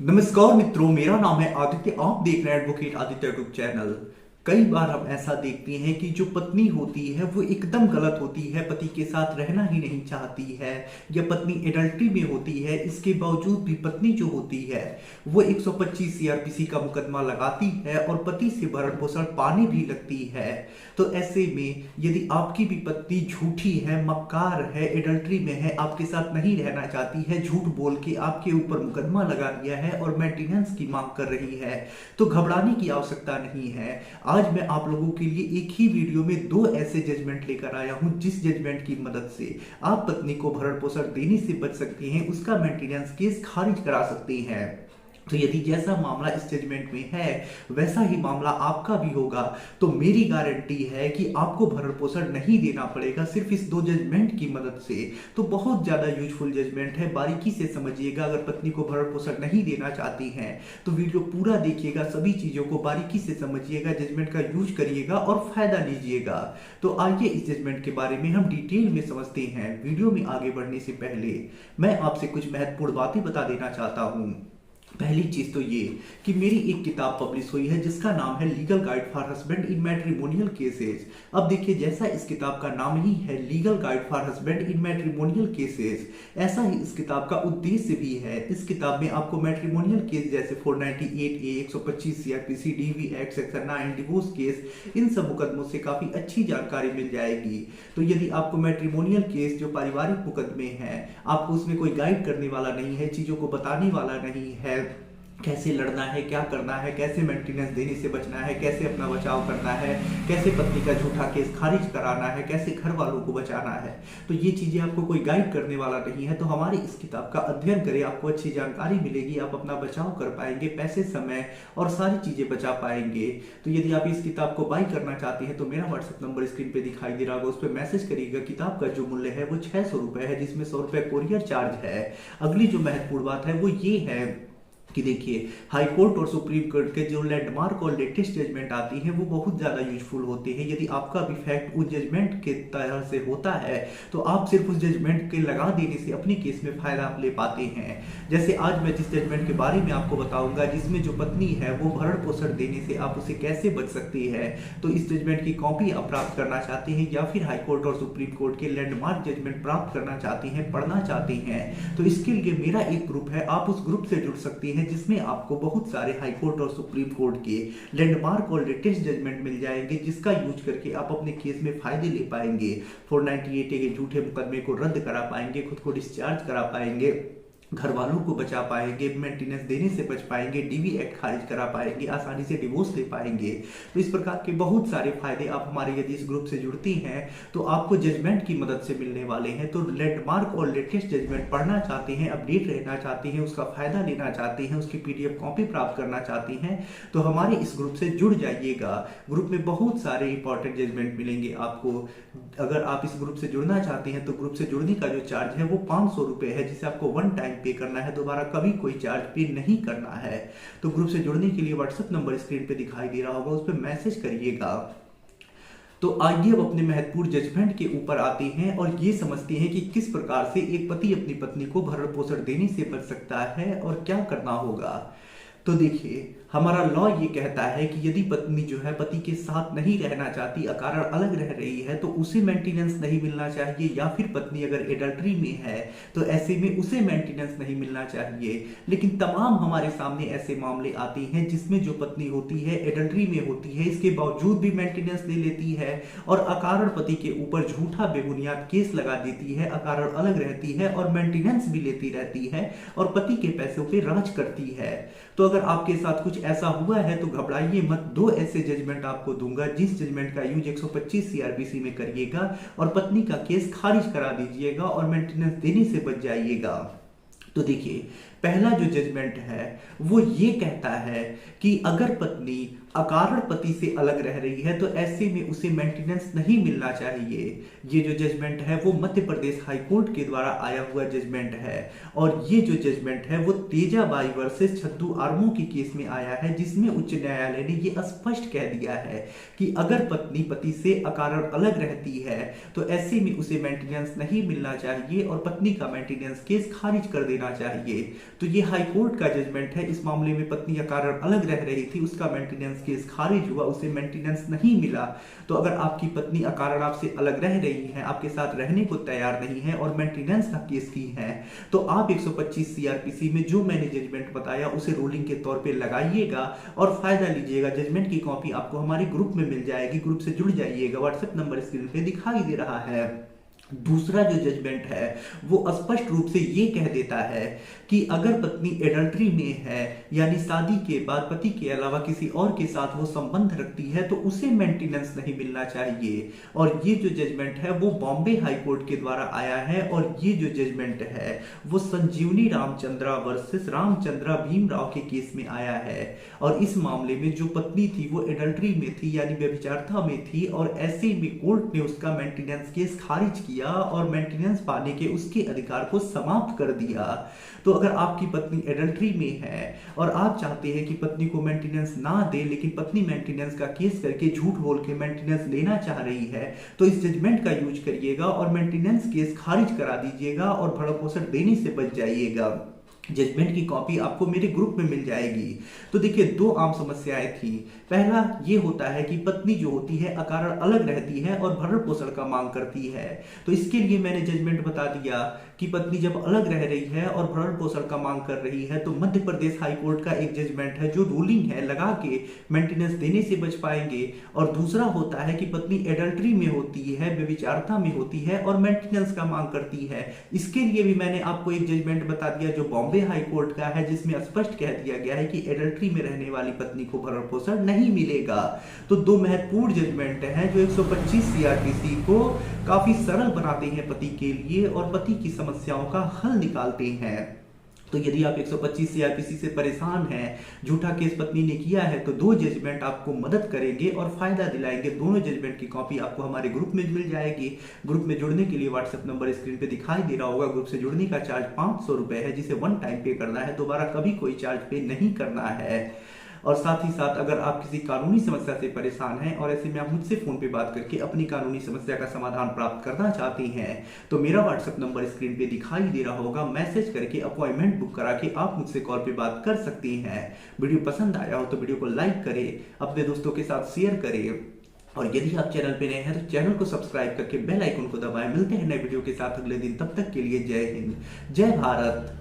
नमस्कार मित्रों, मेरा नाम है आदित्य। आप देख रहे हैं एडवोकेट आदित्य यूट्यूब चैनल। कई बार हम ऐसा देखते हैं कि जो पत्नी होती है वो एकदम गलत होती है, पति के साथ रहना ही नहीं चाहती है, या पत्नी एडल्ट्री में होती है। इसके बावजूद भी पत्नी जो होती है वो 125 सीआरपीसी का मुकदमा लगाती है और पति से भरण पोषण पाने भी लगती है। तो ऐसे में यदि आपकी भी पत्नी झूठी है, मक्कार है, एडल्ट्री में है, आपके साथ नहीं रहना चाहती है, झूठ बोल के आपके ऊपर मुकदमा लगा दिया है और मेंटेनेंस की मांग कर रही है, तो घबराने की आवश्यकता नहीं है। आज मैं आप लोगों के लिए एक ही वीडियो में दो ऐसे जजमेंट लेकर आया हूं जिस जजमेंट की मदद से आप पत्नी को भरण पोषण देने से बच सकते हैं, उसका मेंटेनेंस केस खारिज करा सकते हैं। तो यदि जैसा मामला इस जजमेंट में है वैसा ही मामला आपका भी होगा तो मेरी गारंटी है कि आपको भरण पोषण नहीं देना पड़ेगा सिर्फ इस दो जजमेंट की मदद से। तो बहुत ज्यादा यूजफुल जजमेंट है, बारीकी से समझिएगा। अगर पत्नी को भरण पोषण नहीं देना चाहती हैं तो वीडियो पूरा देखिएगा, सभी चीजों को बारीकी से समझिएगा, जजमेंट का यूज करिएगा और फायदा लीजिएगा। तो आइए इस जजमेंट के बारे में हम डिटेल में समझते हैं। वीडियो में आगे बढ़ने से पहले मैं आपसे कुछ महत्वपूर्ण बातें बता देना चाहता हूं। पहली चीज तो ये कि मेरी एक किताब पब्लिश हुई है जिसका नाम है legal guide for husband in matrimonial cases. अब देखिए, जैसा इस किताब का नाम ही है legal guide for husband in matrimonial cases, ऐसा ही इस किताब का उद्देश्य भी है। इस किताब में आपको मैट्रिमोनियल केस जैसे 498A, 125 CrPC, DV act section 9, divorce case, इन सब मुकदमों से काफी अच्छी जानकारी मिल जाएगी। तो यदि आपको मैट्रिमोनियल केस जो पारिवारिक मुकदमे हैं, आपको उसमें कोई गाइड करने वाला नहीं है, चीजों को बताने वाला नहीं है, कैसे लड़ना है, क्या करना है, कैसे मेंटेनेंस देने से बचना है, कैसे अपना बचाव करना है, कैसे पत्नी का झूठा केस खारिज कराना है, कैसे घर वालों को बचाना है, तो ये चीजें आपको कोई गाइड करने वाला नहीं है। तो हमारी इस किताब का अध्ययन करें, आपको अच्छी जानकारी मिलेगी, आप अपना बचाव कर पाएंगे, पैसे, समय और सारी चीजें बचा पाएंगे। तो यदि आप इस किताब को बाई करना चाहते हैं तो मेरा व्हाट्सएप नंबर स्क्रीन पे दिखाई दे रहा होगा, उस पर मैसेज करिएगा। किताब का जो मूल्य है वो 600 रुपए है, जिसमें 100 रुपए कोरियर चार्ज है। अगली जो महत्वपूर्ण बात है वो ये है कि देखिए, हाई कोर्ट और सुप्रीम कोर्ट के जो लैंडमार्क और लेटेस्ट जजमेंट आती हैं वो बहुत ज़्यादा यूजफुल होते हैं। यदि आपका भी फैक्ट उस जजमेंट के तरह से होता है तो आप सिर्फ उस जजमेंट के लगा देने से अपनी केस में फायदा आप ले पाते हैं। जैसे आज मैं जिस जजमेंट के बारे में आपको बताऊंगा, जिसमें जो पत्नी है वो भरण पोषण देने से आप उसे कैसे बच सकती है, तो इस जजमेंट की कॉपी आप प्राप्त करना चाहते हैं या फिर हाई कोर्ट और सुप्रीम कोर्ट के लैंडमार्क जजमेंट प्राप्त करना चाहते हैं, पढ़ना चाहते हैं, तो इसके लिए मेरा एक ग्रुप है, आप उस ग्रुप से जुड़ सकते हैं, जिसमें आपको बहुत सारे हाई कोर्ट और सुप्रीम कोर्ट के लैंडमार्क और लेटेस्ट जजमेंट मिल जाएंगे, जिसका यूज करके आप अपने केस में फायदे ले पाएंगे। 498A के झूठे मुकदमे को रद्द करा पाएंगे, खुद को डिस्चार्ज करा पाएंगे, घर वालों को बचा पाएंगे, मेंटेनेंस देने से बच पाएंगे, डीवी एक्ट खारिज करा पाएंगे, आसानी से डिवोर्स ले पाएंगे। तो इस प्रकार के बहुत सारे फायदे आप हमारे यदि इस ग्रुप से जुड़ती हैं तो आपको जजमेंट की मदद से मिलने वाले हैं। तो लैंडमार्क और लेटेस्ट जजमेंट पढ़ना चाहते हैं, अपडेट रहना चाहते हैं, उसका फायदा लेना चाहते हैं, उसकी पीडीएफ कॉपी प्राप्त करना चाहते हैं तो हमारे इस ग्रुप से जुड़ जाइएगा। ग्रुप में बहुत सारे इंपॉर्टेंट जजमेंट मिलेंगे आपको। अगर आप इस ग्रुप से जुड़ना चाहते हैं तो ग्रुप से जुड़ने का जो चार्ज है वो 500 रुपए है, जिसे आपको वन टाइम पे करना है, दोबारा कभी कोई चार्ज पे नहीं करना है। तो ग्रुप से जुड़ने के लिए व्हाट्सएप नंबर स्क्रीन पे दिखाई दे रहा होगा, उस पर मैसेज करिएगा। तो आइए अब अपने महत्वपूर्ण जजमेंट के ऊपर आते हैं और ये समझते हैं कि किस प्रकार से एक पति अपनी पत्नी को भरण पोषण देने से बच सकता है और क्या करना होगा। तो देखिए, हमारा लॉ ये कहता है कि यदि पत्नी जो है पति के साथ नहीं रहना चाहती, अकारण अलग रह रही है, तो उसे मेंटेनेंस नहीं मिलना चाहिए, या फिर पत्नी अगर एडल्ट्री में है तो ऐसे में उसे मेंटेनेंस नहीं मिलना चाहिए। लेकिन तमाम हमारे सामने ऐसे मामले आते हैं जिसमें जो पत्नी होती है एडल्ट्री में होती है, इसके बावजूद भी मेंटेनेंस ले लेती है और अकारण पति के ऊपर झूठा बेबुनियाद केस लगा देती है, अकारण अलग रहती है और मेंटेनेंस भी लेती रहती है और पति के पैसों पे राज करती है। तो अगर आपके साथ कुछ ऐसा हुआ है तो घबराइए मत, दो ऐसे जजमेंट आपको दूंगा जिस जजमेंट का यूज 125 सीआरपीसी में करिएगा और पत्नी का केस खारिज करा दीजिएगा और मेंटेनेंस देने से बच जाइएगा। तो देखिए, पहला जो जजमेंट है वो ये कहता है कि अगर पत्नी अकारण पति से अलग रह रही है तो ऐसे में उसे मेंटेनेंस नहीं मिलना चाहिए। ये जो जजमेंट है वो मध्य प्रदेश हाई कोर्ट के द्वारा आया हुआ जजमेंट है और ये जो जजमेंट है वो तेजाबाई वर्सेस छद्दू आर्मो के केस में आया है, जिसमें उच्च न्यायालय ने ये स्पष्ट कह दिया है कि अगर पत्नी पति से अकारण अलग रहती है तो ऐसे में उसे मेंटेनेंस नहीं मिलना चाहिए और पत्नी का मेंटेनेंस केस खारिज कर देना चाहिए। तो ये हाई कोर्ट का जजमेंट है। इस मामले में पत्नी का कारण अलग रह रही थी, उसका मेंटेनेंस केस खारिज हुआ, उसे मेंटेनेंस नहीं मिला। तो अगर आपकी पत्नी अकारण आपसे अलग रह रही है, आपके साथ रहने को तैयार नहीं है और मेंटेनेंस का केस की है, तो आप 125 सीआरपीसी में जो मैंने जजमेंट बताया उसे रूलिंग के तौर पे लगाइएगा और फायदा लीजिएगा। जजमेंट की कॉपी आपको हमारे ग्रुप में मिल जाएगी, ग्रुप से जुड़ जाइएगा। व्हाट्सएप नंबर स्क्रीन पे दिखाई दे रहा है। दूसरा जो जजमेंट है वो स्पष्ट रूप से ये कह देता है कि अगर पत्नी एडल्ट्री में है, यानी शादी के बाद पति के अलावा किसी और के साथ वो संबंध रखती है, तो उसे मेंटेनेंस नहीं मिलना चाहिए। और ये जो जजमेंट है वो बॉम्बे हाई कोर्ट के द्वारा आया है और ये जो जजमेंट है वो संजीवनी रामचंद्रा वर्सेस रामचंद्रा भीमराव के केस में आया है। और इस मामले में जो पत्नी थी वो एडल्ट्री में थी, यानी व्यभिचारिता में थी, और ऐसे में कोर्ट ने उसका मेंटेनेंस केस खारिज किया और मेंटेनेंस पाने के उसके अधिकार को समाप्त कर दिया। तो अगर आपकी पत्नी एडल्ट्री में है और आप चाहते हैं कि पत्नी को मेंटेनेंस ना दे, लेकिन पत्नी मेंटेनेंस का केस करके झूठ बोल के मेंटेनेंस लेना चाह रही है, तो इस जजमेंट का यूज करिएगा और मेंटेनेंस केस खारिज करा दीजिएगा और भरण पोषण देने से बच जाइएगा। जजमेंट की कॉपी आपको मेरे ग्रुप में मिल जाएगी। तो देखिए, दो आम समस्याएं थी। पहला ये होता है कि पत्नी जो होती है अकारण अलग रहती है और भरण पोषण का मांग करती है। तो इसके लिए मैंने जजमेंट बता दिया कि पत्नी जब अलग रह रही है और भरण पोषण का मांग कर रही है, तो मध्य प्रदेश हाई कोर्ट का एक जजमेंट है जो रूलिंग है लगा के मेंटेनेंस देने से बच पाएंगे। और दूसरा होता है कि पत्नी एडल्ट्री में होती है, व्यभिचारिता में होती है और मेंटेनेंस का मांग करती है। इसके लिए भी मैंने आपको एक जजमेंट बता दिया जो बॉम्बे हाई कोर्ट का है, जिसमें स्पष्ट कह दिया गया है कि एडल्ट्री में रहने वाली पत्नी को भरण पोषण नहीं मिलेगा। तो दो महत्वपूर्ण जजमेंट हैं जो 125 सीआरपीसी को काफी सरल बनाते हैं पति के लिए और पति की समस्याओं का हल निकालते हैं। तो यदि आप 125 सीआरपीसी से परेशान हैं, झूठा केस पत्नी ने किया है, तो दो जजमेंट आपको मदद करेंगे और फायदा दिलाएंगे। दोनों जजमेंट की कॉपी आपको हमारे ग्रुप में मिल जाएगी। ग्रुप में जुड़ने के लिए व्हाट्सएप नंबर स्क्रीन पे दिखाई दे रहा होगा। ग्रुप से जुड़ने का चार्ज 500 रुपए है, जिसे वन टाइम पे करना है, दोबारा कभी कोई चार्ज पे नहीं करना है। और साथ ही साथ अगर आप किसी कानूनी समस्या से परेशान हैं और ऐसे में आप मुझसे फोन पे बात करके अपनी कानूनी समस्या का समाधान प्राप्त करना चाहते हैं, तो मेरा व्हाट्सएप नंबर स्क्रीन पे दिखाई दे रहा होगा। मैसेज करके अपॉइंटमेंट बुक करा के आप मुझसे कॉल पे बात कर सकते हैं। वीडियो पसंद आया हो तो वीडियो को लाइक करें, अपने दोस्तों के साथ शेयर करें, और यदि आप चैनल पे नए हैं तो चैनल को सब्सक्राइब करके बेल आइकन को दबाएं। मिलते हैं नए वीडियो के साथ अगले दिन, तब तक के लिए जय हिंद, जय भारत।